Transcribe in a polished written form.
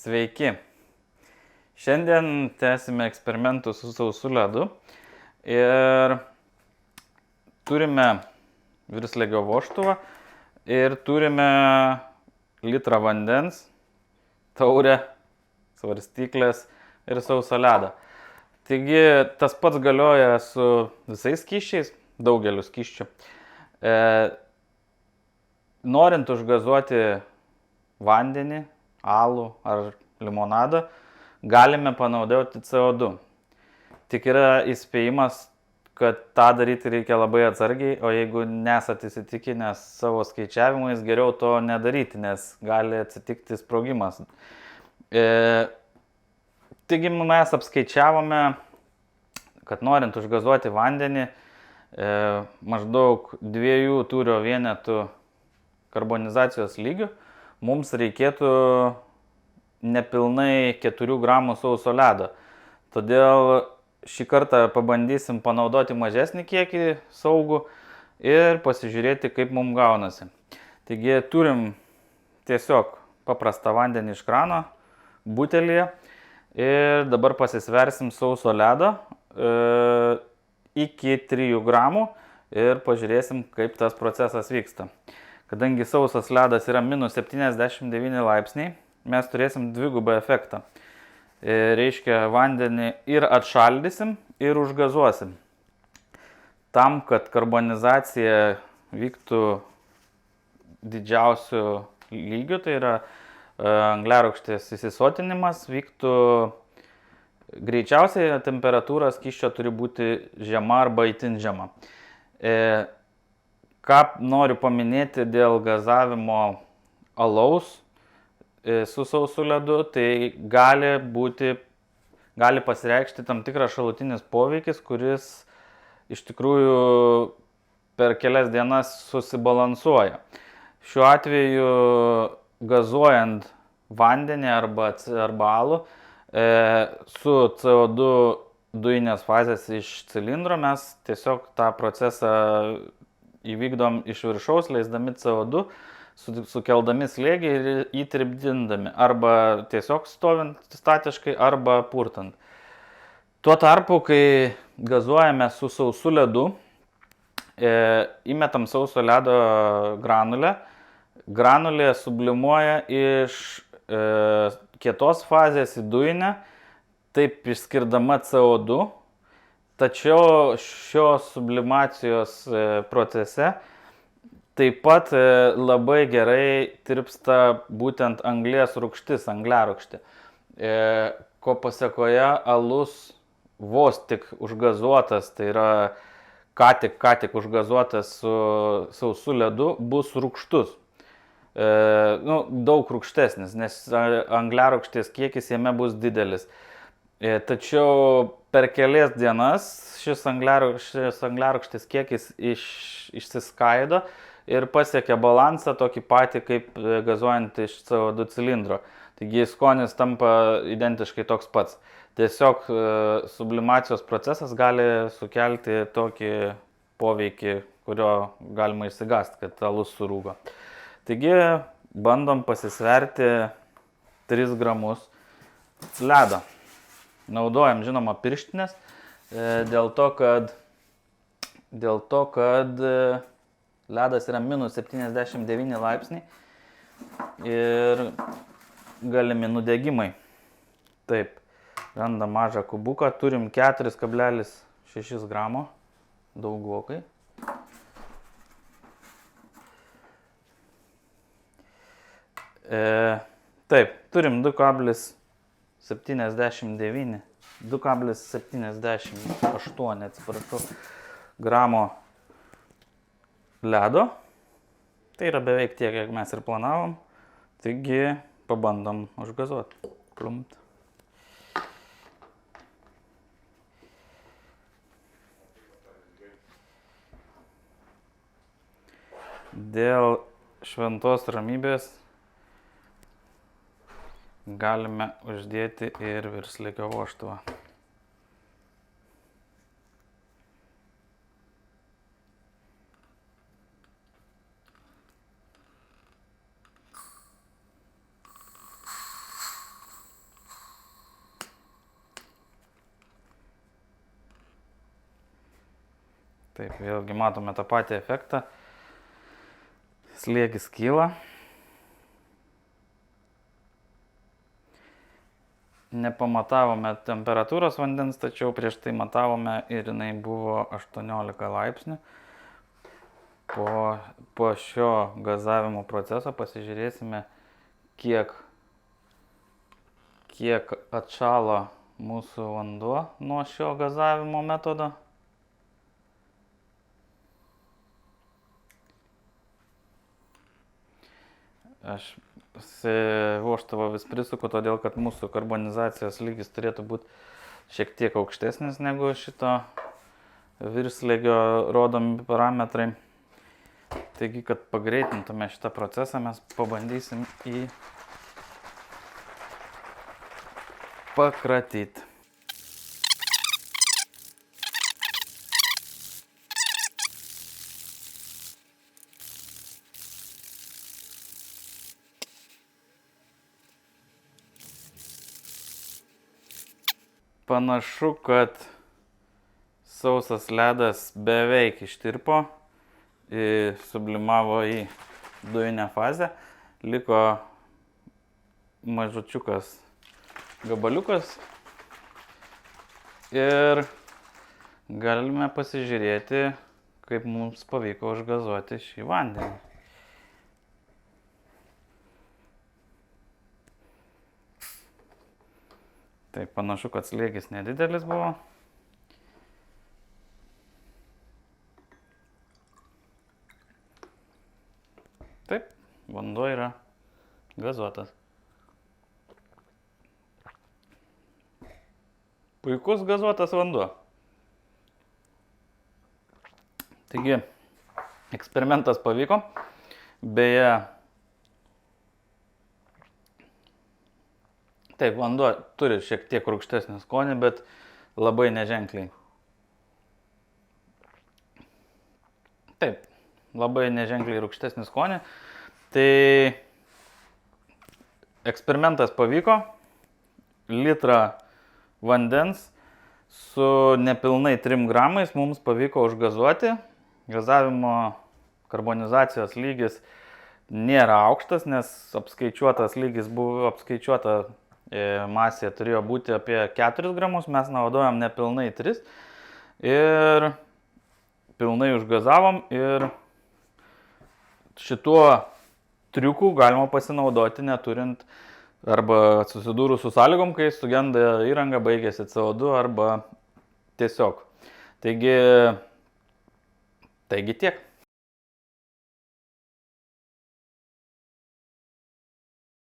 Sveiki. Šiandien tęsime eksperimentus su sausu ledu ir turime virslegio vožtuvą ir turime litrą vandens, taurę, svarstyklės ir sausą ledą. Taigi tas pats galioja su visais skysčiais, daugeliu skysčių. Norint užgazuoti vandenį, alų ar limonadą, galime panaudoti CO2. Tik yra įspėjimas, kad tą daryti reikia labai atsargiai, o jeigu nesate įsitikinęs savo skaičiavimais, geriau to nedaryti, nes gali atsitikti sprogimas. Taigi mes apskaičiavome, kad norint užgazuoti vandenį, maždaug 2 tūrio vienetų karbonizacijos lygių, mums reikėtų nepilnai 4 gramų sauso ledo. Todėl šį kartą pabandysim panaudoti mažesnį kiekį saugų ir pasižiūrėti, kaip mums gaunasi. Taigi turim tiesiog paprastą vandenį iš krano butelyje ir dabar pasisversim sauso ledo iki 3 gramų ir pažiūrėsim, kaip tas procesas vyksta. Kadangi sausas ledas yra -79 laipsniai, mes turėsim dvigubą efektą. Reiškia, vandenį ir atšaldysim, ir užgazuosim. Tam, kad karbonizacija vyktų didžiausių lygių, tai yra angliarūgštės įsisotinimas, vyktų greičiausiai temperatūra skysčio turi būti žema arba itin žema. Ką noriu paminėti dėl gazavimo alaus su sausu ledu, tai gali pasireikšti tam tikras šalutinis poveikis, kuris iš tikrųjų per kelias dienas susibalansuoja. Šiuo atveju gazuojant vandenį arba alų su CO2 dujinės fazės iš cilindro mes tiesiog tą procesą įvykdom iš viršaus, leisdami CO2, sukeldami slėgį ir įtirpdindami, arba tiesiog stovint statiškai, arba purtant. Tuo tarpu, kai gazuojame su sausu ledu, įmetam sauso ledo granulę. Granulė sublimuoja iš kietos fazės į dujinę, taip išskirdama CO2. Tačiau šios sublimacijos procese taip pat labai gerai tirpsta būtent anglies rūgštis, angliarūgštė, ko pasekoje alus vos tik užgazuotas, tai yra ką tik užgazuotas su sausu ledu, bus rūgštus. Daug rūgštesnis, nes angliarūgštės kiekis jame bus didelis. Tačiau per kelias dienas šis angliarūgštės kiekis išsiskaido ir pasiekia balansą tokį patį, kaip gazuojant iš CO2 cilindro. Taigi skonis tampa identiškai toks pats. Tiesiog sublimacijos procesas gali sukelti tokį poveikį, kurio galima išsigąsti, kad alus surūgo. Taigi bandom pasisverti 3 gramus ledo. Naudojam, žinoma, pirštinės, dėl to, kad ledas yra -79 laipsniai ir galimi nudegimai. Taip, randam mažą kubuką, turim 4,6 gramo, daugokai. Taip, turim 2,78 gramo ledo. Tai yra beveik tiek, kiek mes ir planavom. Taigi pabandom užgazuoti. Plumpt. Dėl šventos ramybės galime uždėti ir virslegio vožtuvą. Taip, vėlgi matome tą patį efektą. Slėgis kyla. Nepamatavome temperatūros vandens, tačiau prieš tai matavome ir jinai buvo 18 laipsnių. Po šio gazavimo proceso pasižiūrėsime, kiek atšalo mūsų vanduo nuo šio gazavimo metodo. Aš vožtuvą vis prisuku, todėl kad mūsų karbonizacijos lygis turėtų būti šiek tiek aukštesnis negu šito virslėgio rodomi parametrai. Taigi, kad pagreitintume šitą procesą, mes pabandysim jį pakratyti. Panašu, kad sausas ledas beveik ištirpo, sublimavo į dujinę fazę, liko mažučiukas gabaliukas ir galime pasižiūrėti, kaip mums pavyko užgazuoti šį vandenį. Tai panašu, kad slėgis nedidelis buvo. Taip, vanduo yra gazuotas. Puikus gazuotas vanduo. Taigi, eksperimentas pavyko. Beje, taip, vanduo turi šiek tiek rūgštesnį skonį, bet labai neženkliai. Taip, labai neženkliai rūgštesnį skonį. Tai eksperimentas pavyko. Litrą vandens su nepilnai 3 gramais mums pavyko užgazuoti. Gazavimo karbonizacijos lygis nėra aukštas, nes apskaičiuotas lygis buvo apskaičiuota masė turėjo būti apie 4 gramus, mes naudojam nepilnai 3 ir pilnai užgazavom ir šituo triuku galima pasinaudoti neturint arba susidūrus su sąlygom, kai sugenda įranga, baigėsi CO2 arba tiesiog. Taigi tiek.